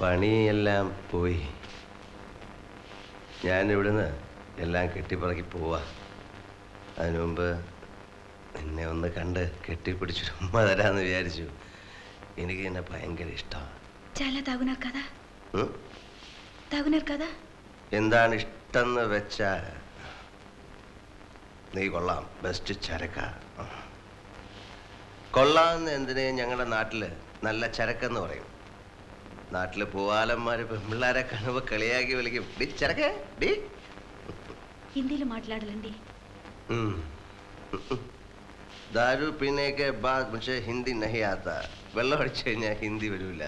പണിയെല്ലാം പോയി. ഞാനിവിടുന്ന് എല്ലാം കെട്ടിപ്പറക്കി പോവാ. അതിനു മുമ്പ് എന്നെ ഒന്ന് കണ്ട് കെട്ടിപ്പിടിച്ചൊരു ഉമ്മ തരാന്ന് വിചാരിച്ചു. എനിക്ക് എന്നെ ഭയങ്കര ഇഷ്ടമാണ്. എന്താണ് ഇഷ്ടംന്ന് വെച്ചാ നീ കൊള്ളാം, ബെസ്റ്റ് ചരക്ക. കൊള്ളാമെന്ന് എന്തിനേയും ഞങ്ങളുടെ നാട്ടില് നല്ല ചരക്കെന്ന് പറയും. നാട്ടില് പൂവാലന്മാര് പെൺപിള്ളാരെ കാണുമ്പോ കളിയാക്കി വിളിക്കും, ഡി ചരക്ക് ഡി. ഹിന്ദിയിൽ മാట్లాടലണ്ടി. दारू पीने के बाद मुझे हिंदी नहीं आता. വെള്ളം അടിച്ചു കഴിഞ്ഞാൽ ഹിന്ദി വരില്ല.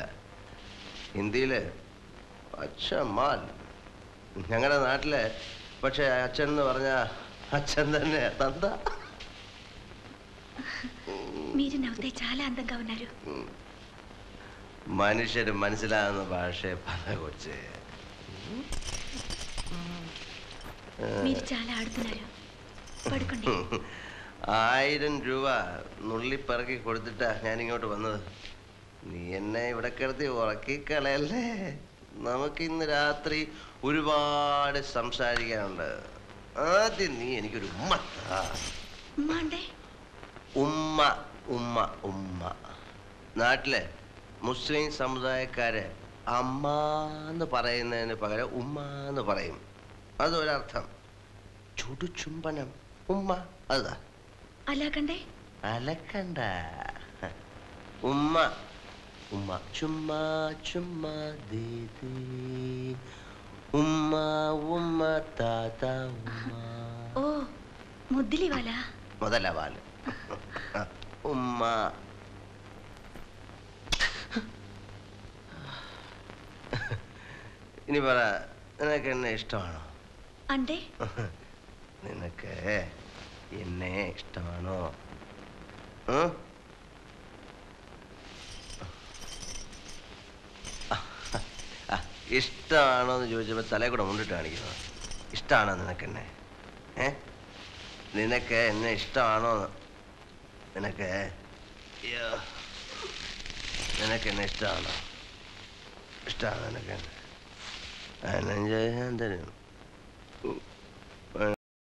ഹിന്ദിയിൽ അച്ഛ മാൽ ഞങ്ങളുടെ നാട്ടില്. പക്ഷെ അച്ഛൻ എന്ന് പറഞ്ഞ അച്ഛൻ തന്നെ തന്ത. മനുഷ്യര് മനസ്സിലാകുന്ന ഭാഷയെ പല കൊച്ച്. ₹1000 നുള്ളിപ്പറക്കി കൊടുത്തിട്ടാ ഞാനിങ്ങോട്ട് വന്നത്. നീ എന്നെ ഇവിടെ കിടത്തി ഉറക്കിക്കളയല്ലേ. നമുക്കിന്ന് രാത്രി ഒരുപാട് സംസാരിക്കാനുണ്ട്. ആദ്യം നീ എനിക്കൊരു ഉമ്മ. ഉമ്മ ഉമ്മ ഉമ്മ. നാട്ടിലെ മുസ്ലിം സമുദായക്കാര് അമ്മ എന്ന് പറയുന്നതിന് പകരം ഉമ്മ എന്ന് പറയും. അതൊരർത്ഥം. ചുടുചുംബനം ഉമ്മ. അതാ അലക്കണ്ട ഉമ്മ ഉമ്മ. ചുമ്മാ ചുമ്മാ ദീദി ഉമ്മ ഉമ്മ താത്ത ഉമ്മ. ഓ മുദ്ദിലി വാല മുതല വാല ഉമ്മ. ഇനി പറ, നിനക്ക് എന്നെ ഇഷ്ടമാണോ? നിനക്ക് എന്നെ ഇഷ്ടമാണോ? ഇഷ്ടമാണോ എന്ന് ചോദിച്ചപ്പോ തലയിൽ കൂടെ മുണ്ടിട്ട് കാണിക്കുന്നു. ഇഷ്ടമാണോ നിനക്ക് എന്നെ? നിനക്ക് എന്നെ ഇഷ്ടമാണോ? നിനക്ക് എന്നെ ഇഷ്ടമാണോ? ഇഷ്ടമാണ് നിനക്ക്? ഞാൻ തരും.